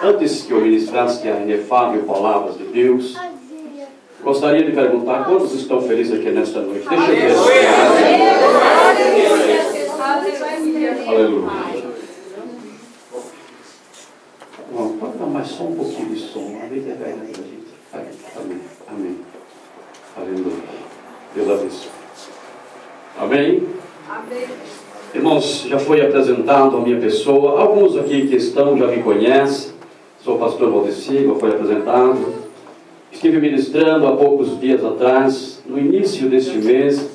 Antes que eu ministrasse a inefável palavras de Deus, gostaria de perguntar quantos estão felizes aqui nesta noite. Deixa eu ver. Aleluia. Pode dar mais só um pouquinho de som. Amém. Amém. Aleluia. Deus abençoe. Amém? Amém. Irmãos, já foi apresentado a minha pessoa. Alguns aqui que estão já me conhecem. Sou o pastor Valdeci, já foi apresentado. Estive ministrando há poucos dias atrás, no início deste mês,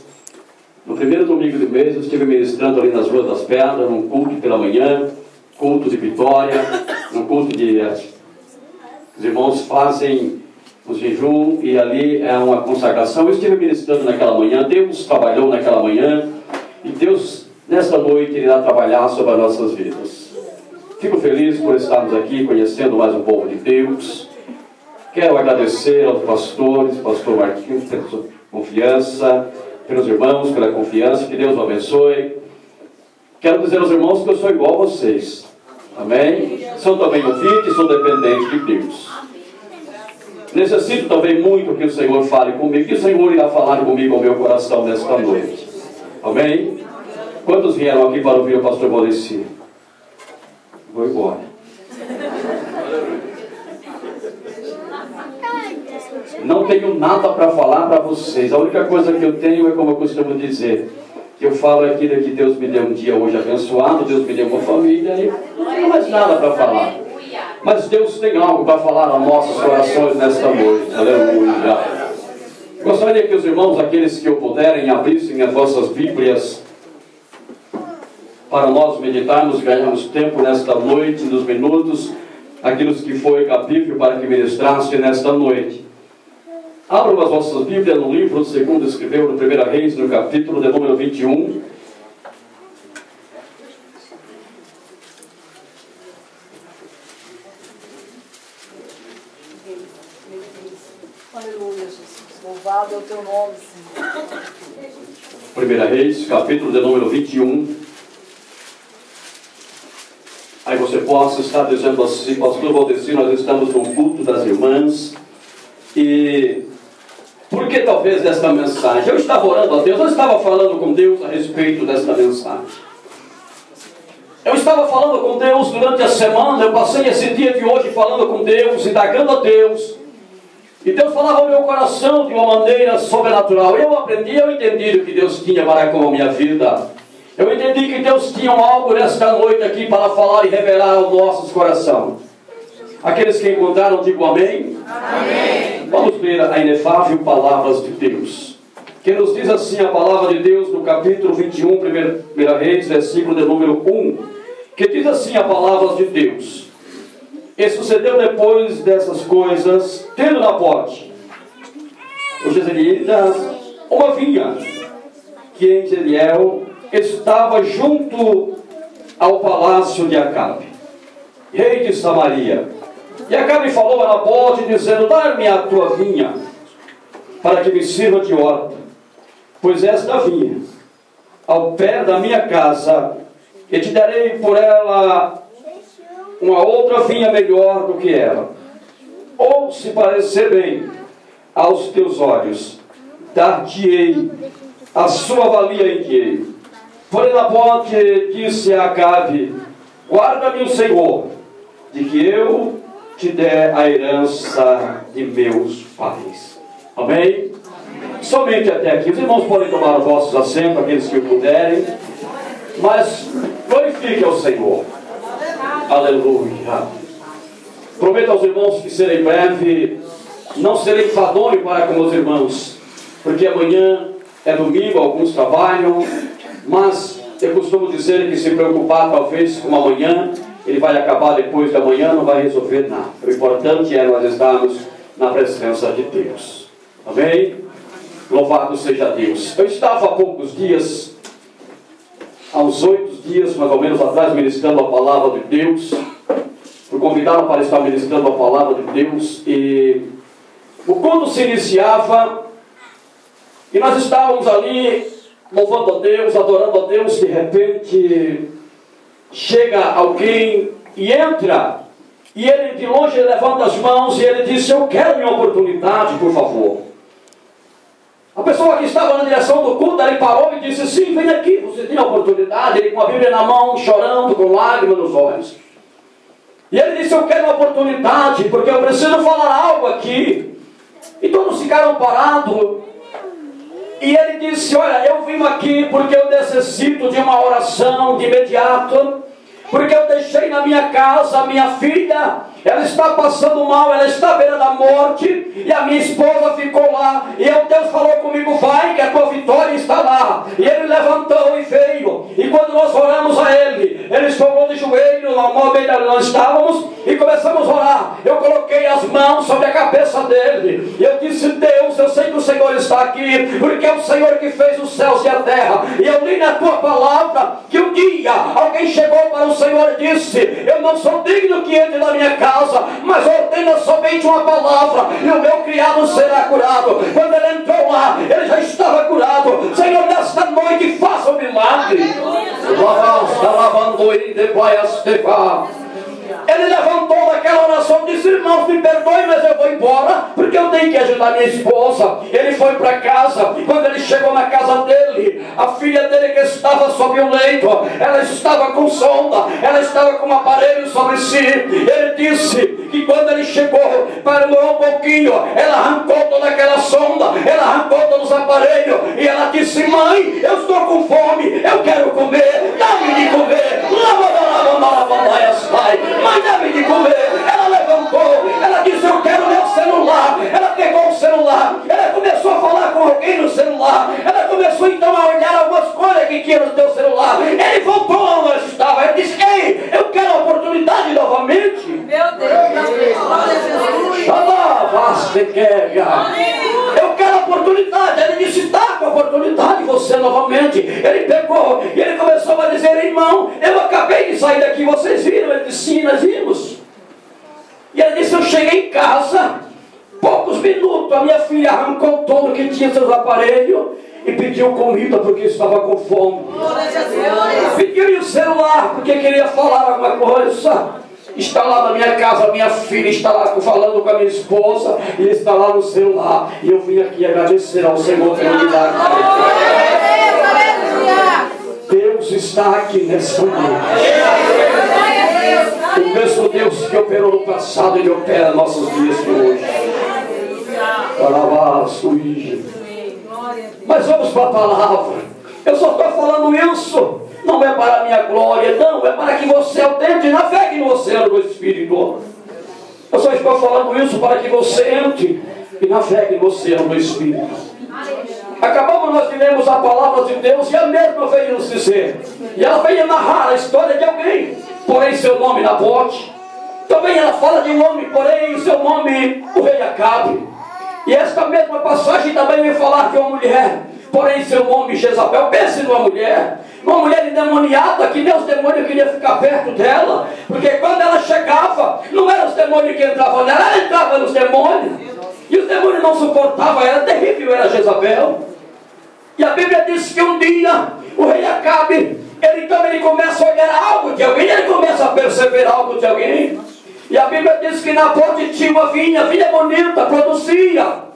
no primeiro domingo do mês, eu estive ministrando ali nas Ruas das Pedras, num culto pela manhã, culto de vitória, num culto de... Os irmãos fazem o jejum e ali é uma consagração. Eu estive ministrando naquela manhã, Deus trabalhou naquela manhã e Deus, nesta noite, irá trabalhar sobre as nossas vidas. Fico feliz por estarmos aqui conhecendo mais um povo de Deus. Quero agradecer aos pastores, pastor Marquinhos, pela sua confiança, pelos irmãos, pela confiança, que Deus o abençoe. Quero dizer aos irmãos que eu sou igual a vocês. Amém? São também ouvintes, sou dependente de Deus. Necessito também muito que o Senhor fale comigo, que o Senhor irá falar comigo ao meu coração nesta noite. Amém? Quantos vieram aqui para ouvir o pastor Valdeci? Vou embora. Não tenho nada para falar para vocês. A única coisa que eu tenho é, como eu costumo dizer, que eu falo aquilo que Deus me deu um dia hoje abençoado, Deus me deu uma família, e não tenho mais nada para falar. Mas Deus tem algo para falar aos nossos corações nesta noite. Aleluia. Gostaria que os irmãos, aqueles que o puderem, abrissem as vossas Bíblias para nós meditarmos, ganharmos tempo nesta noite, nos minutos, aquilo que foi cabível para que ministrasse nesta noite. Abram as vossas Bíblias no livro segundo escreveu no 1 Reis, no capítulo de número 21. Aleluia, Jesus. Louvado é o teu nome, Senhor. 1 Reis, capítulo de número 21. Aí você possa estar dizendo assim, pastor Valdeci, nós estamos no culto das irmãs. E por que talvez desta mensagem? Eu estava orando a Deus, eu estava falando com Deus a respeito desta mensagem. Eu estava falando com Deus durante a semana, eu passei esse dia de hoje falando com Deus, indagando a Deus. E Deus falava ao meu coração de uma maneira sobrenatural. Eu aprendi, eu entendi o que Deus tinha para com a minha vida. Eu entendi que Deus tinha algo nesta noite aqui para falar e revelar ao nosso coração. Aqueles que encontraram, digam amém. Amém. Vamos ler a inefável palavras de Deus. Que nos diz assim a palavra de Deus no capítulo 21, 1 Reis, versículo de número 1. Que diz assim a palavra de Deus. E sucedeu depois dessas coisas, tendo na pote os jezreelitas uma vinha, que em Jezreel estava junto ao palácio de Acabe, rei de Samaria. E Acabe falou a Nabote, dizendo: dá-me a tua vinha, para que me sirva de horta, pois esta vinha ao pé da minha casa, e te darei por ela uma outra vinha melhor do que ela. Ou se parecer bem aos teus olhos, dar-te-ei a sua valia em dinheiro. Porém Nabote disse a Acabe: guarda-me o Senhor, de que eu te der a herança de meus pais. Amém? Somente até aqui. Os irmãos podem tomar os vossos assentos, aqueles que puderem, mas glorifique ao Senhor. Aleluia. Prometo aos irmãos que serei breve, não serei enfadonho para com os irmãos, porque amanhã é domingo, alguns trabalham, mas eu costumo dizer que se preocupar talvez com amanhã, ele vai acabar depois da manhã, não vai resolver nada. O importante é nós estarmos na presença de Deus. Amém? Louvado seja Deus. Eu estava há poucos dias, há uns 8 dias mais ou menos atrás, ministrando a palavra de Deus. Fui convidado para estar ministrando a palavra de Deus. E o culto se iniciava, e nós estávamos ali louvando a Deus, adorando a Deus. De repente chega alguém e entra E ele de longe levanta as mãos e ele disse: eu quero minha oportunidade, por favor. A pessoa que estava na direção do culto, ele parou e disse: sim, vem aqui, você tem a oportunidade. Ele com a Bíblia na mão, chorando, com lágrimas nos olhos. E ele disse: eu quero uma oportunidade, porque eu preciso falar algo aqui. E todos ficaram parados. E ele disse: olha, eu vim aqui porque eu necessito de uma oração de imediato. Porque eu deixei na minha casa a minha filha, ela está passando mal, ela está à beira da morte, e a minha esposa ficou lá, e Deus falou comigo: vai, que a tua vitória está lá. E ele levantou e veio, e quando nós oramos a ele sobrou de joelho, na móvel onde nós estávamos, e começamos a orar. Eu coloquei as mãos sobre a cabeça dele, e eu disse: Deus, eu sei que o Senhor está aqui, porque é o Senhor que fez os céus e a terra. E eu li na tua palavra que um dia alguém chegou para o Senhor e disse: eu não sou digno que entre na minha casa, mas ordena somente uma palavra e o meu criado será curado. Quando ele entrou lá, ele já estava curado. Senhor, nesta noite faça um milagre. Ele levantou daquela oração e disse: irmãos, me perdoe, mas eu vou embora, porque eu tenho que ajudar minha esposa. Ele foi para casa. Quando ele chegou na casa dele, a filha dele, que estava sob o leito, ela estava com sonda, ela estava com um aparelho sobre si. Ele disse que quando ele chegou, parou um pouquinho, ela arrancou toda aquela sonda, ela arrancou todos os aparelhos, e ela disse: mãe, eu estou com fome, eu quero comer, dá-me de comer. Mãe, dá-me de comer. Ela levantou, ela disse: eu quero meu celular. Ela pegou o celular, ela começou a falar com alguém no celular, ela começou então a olhar algumas coisas que tinha no teu celular. Ele voltou onde ela estava, ele disse: ei, eu quero a oportunidade novamente. Meu Deus, glória a Jesus. Eu quero a oportunidade. Ele disse: está com a oportunidade você novamente. Ele pegou e ele começou a dizer: irmão, eu acabei de sair daqui, vocês viram? Ele disse: sim, nós vimos. E ele disse: eu cheguei em casa, poucos minutos, a minha filha arrancou tudo que tinha seus aparelhos e pediu comida porque estava com fome. Pediu o celular porque queria falar alguma coisa. Está lá na minha casa, minha filha está lá falando com a minha esposa, e está lá no celular. E eu vim aqui agradecer ao Senhor pelo milagre. Deus está aqui nessa noite. O mesmo Deus que operou no passado, Ele opera nossos dias de hoje. Mas vamos para a palavra. Eu só estou falando isso, não é para a minha glória, não, é para que você tente na fé que no oceano do Espírito. Eu só estou falando isso para que você entre e na fé que no oceano do Espírito. Acabamos nós de lermos a palavra de Deus, e a mesma veio nos dizer, e ela veio narrar a história de alguém, porém seu nome Nabote. Também ela fala de um homem, porém seu nome o rei Acabe. E esta mesma passagem também vem falar de uma mulher, porém seu nome Jezabel. Pense numa mulher endemoniada, que nem os demônios queriam ficar perto dela, porque quando ela chegava, não eram os demônios que entravam nela, ela entrava nos demônios, e os demônios não suportavam ela. Terrível era Jezabel. E a Bíblia diz que um dia o rei Acabe, ele começa a olhar algo de alguém, ele começa a perceber algo de alguém. E a Bíblia diz que Nabote tinha uma vinha bonita, produzia.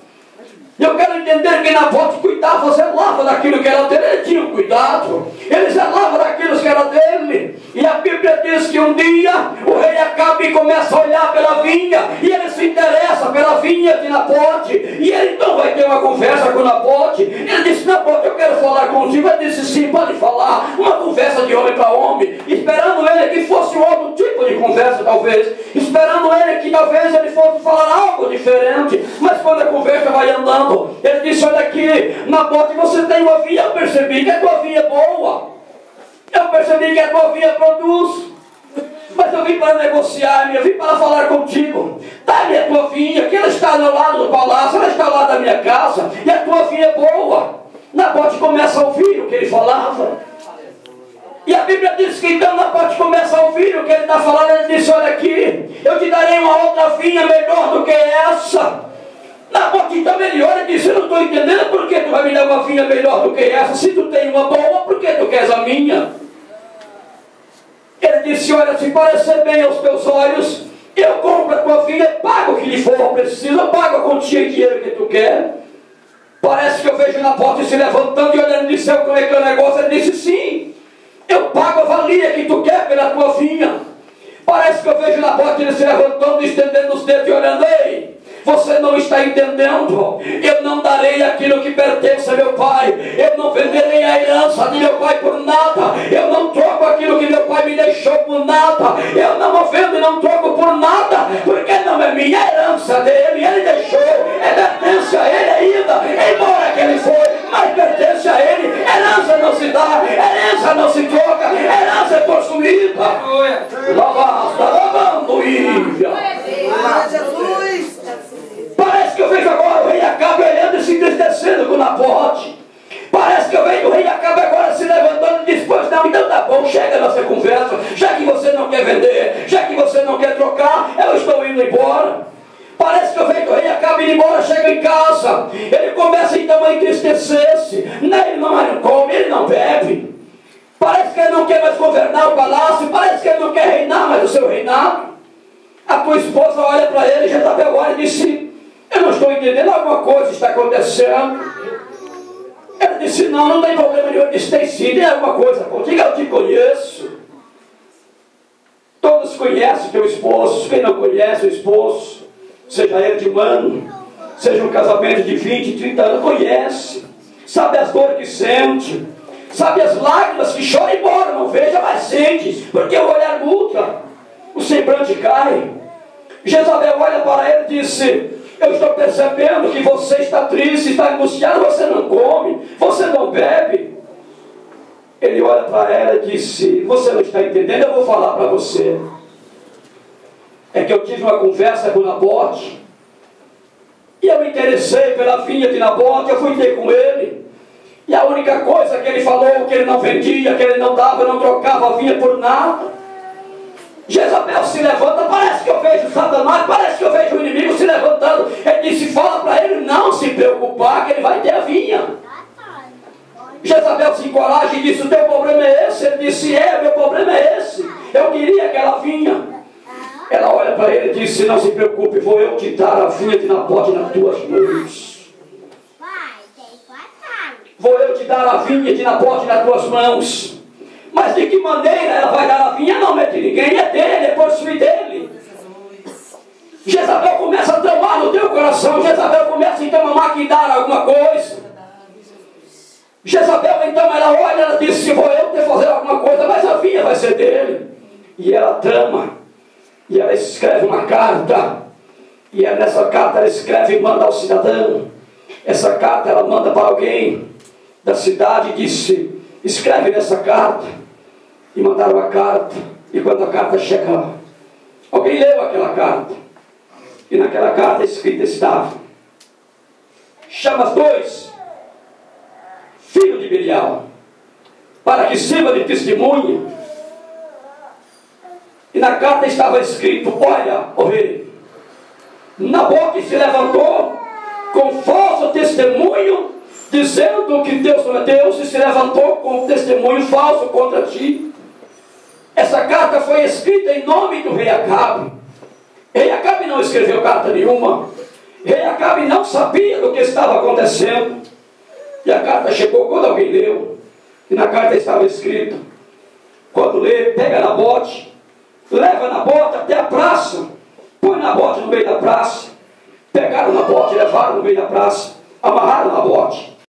E eu quero entender que Nabote cuidava, zelava daquilo que era dele. Ele tinha um cuidado, ele zelava daquilo que era dele. E a Bíblia diz que um dia o rei Acabe começa a olhar pela vinha, e ele se interessa pela vinha de Nabote, e ele então vai ter uma conversa com Nabote. Ele disse: Nabote, eu quero falar contigo. Ele disse: sim, pode falar. Uma conversa de homem para homem, esperando ele que fosse um outro tipo de conversa, talvez, esperando ele que talvez ele fosse falar algo diferente. Mas quando a conversa vai andando, ele disse: olha aqui, Nabote, você tem uma vinha. Eu percebi que a tua vinha é boa, eu percebi que a tua vinha produz, mas eu vim para negociar, eu vim para falar contigo. Dá-me a tua vinha, que ela está ao lado do palácio, ela está ao lado da minha casa, e a tua vinha é boa. Nabote começa a ouvir o que ele falava, e a Bíblia diz que então Nabote começa a ouvir o que ele está falando. Ele disse: olha aqui, eu te darei uma outra vinha melhor do que essa. Nabote então ele olha e diz: eu não estou entendendo por que tu vai me dar uma vinha melhor do que essa. Se tu tem uma boa, por que tu queres a minha? Ele disse: olha, se parecer bem aos teus olhos, eu precisa, eu pago a quantia de dinheiro que tu quer. Parece que eu vejo Nabote se levantando e olhando de céu como é que é o negócio. Ele disse, sim, eu pago a valia que tu quer pela tua vinha. Parece que eu vejo Nabote se levantando, estendendo os dedos e olhando, ei, você não está entendendo, eu não darei aquilo que pertence a meu pai, eu não venderei a herança de meu pai por nada, eu não troco aquilo que meu pai me deixou por nada, eu não vendo e não troco por nada, porque não é minha herança dele, ele deixou, pertence a ele ainda, embora que ele foi, mas pertence a ele. Herança não se dá, herança não se troca, herança é possuída. Lavando Ívia. Jesus. Parece que eu vejo agora o rei Acabe olhando e se entristecendo com Nabote. Parece que eu vejo o rei Acabe agora se levantando e diz, pois não, então tá bom, chega nossa conversa, já que você não quer vender, já que você não quer trocar, eu estou indo embora. Parece que eu vejo o rei Acabe indo embora, chega em casa, ele começa então a entristecer-se, ele não come, ele não bebe. Parece que ele não quer mais governar o palácio, parece que ele não quer reinar mais o seu reinado. A tua esposa olha para ele, Jezabel olha e disse, eu não estou entendendo, alguma coisa está acontecendo. Ele disse, não tem problema nenhum. Ele disse, tem sim, tem alguma coisa contigo, eu te conheço. Todos conhecem o teu esposo, quem não conhece o esposo, seja ele de um ano, seja um casamento de 20, 30 anos, conhece, sabe as dores que sente, sabe as lágrimas que chora, embora não veja, mas sente, porque o olhar muda, o semblante cai. Jezabel olha para ele e disse, eu estou percebendo que você está triste, está angustiado, você não come, você não bebe. Ele olha para ela e disse, você não está entendendo, eu vou falar para você. É que eu tive uma conversa com Nabote, e eu me interessei pela vinha de Nabote, eu fui ter com ele, e a única coisa que ele falou, que ele não vendia, que ele não dava, não trocava a vinha por nada. Jezabel se levanta, parece que eu vejo Satanás, parece que eu vejo o inimigo se levantando. Ele disse, fala para ele não se preocupar, que ele vai ter a vinha. Jezabel se encoraja e disse, o teu problema é esse? Ele disse, meu problema é esse, eu queria aquela vinha. Ela olha para ele e disse, não se preocupe, vou eu te dar a vinha de Nabote nas tuas mãos. Vou eu te dar a vinha de Nabote nas tuas mãos. Mas de que maneira ela vai dar a vinha? Não é de ninguém, é dele, é possuir dele. Jezabel começa a tramar no teu coração. Jezabel começa então a maquinar alguma coisa. Jezabel então ela olha, ela diz, vou eu ter fazer alguma coisa, mas a vinha vai ser dele. E ela trama, e ela escreve uma carta, e nessa carta ela escreve e manda ao cidadão. Essa carta ela manda para alguém da cidade e disse, escreve nessa carta. E mandaram a carta, e quando a carta chega lá, alguém leu aquela carta, e naquela carta escrita estava, chama os 2 filhos de Belial, para que sirva de testemunha. E na carta estava escrito, olha, ó rei, Nabote se levantou com falso testemunho, dizendo que Deus não é Deus, e se levantou com testemunho falso contra ti. Essa carta foi escrita em nome do rei Acabe. Rei Acabe não escreveu carta nenhuma. Rei Acabe não sabia do que estava acontecendo. E a carta chegou quando alguém leu. E na carta estava escrito, quando lê, pega Nabote, leva Nabote até a praça, põe Nabote no meio da praça. Pegaram Nabote, levaram no meio da praça, amarraram Nabote.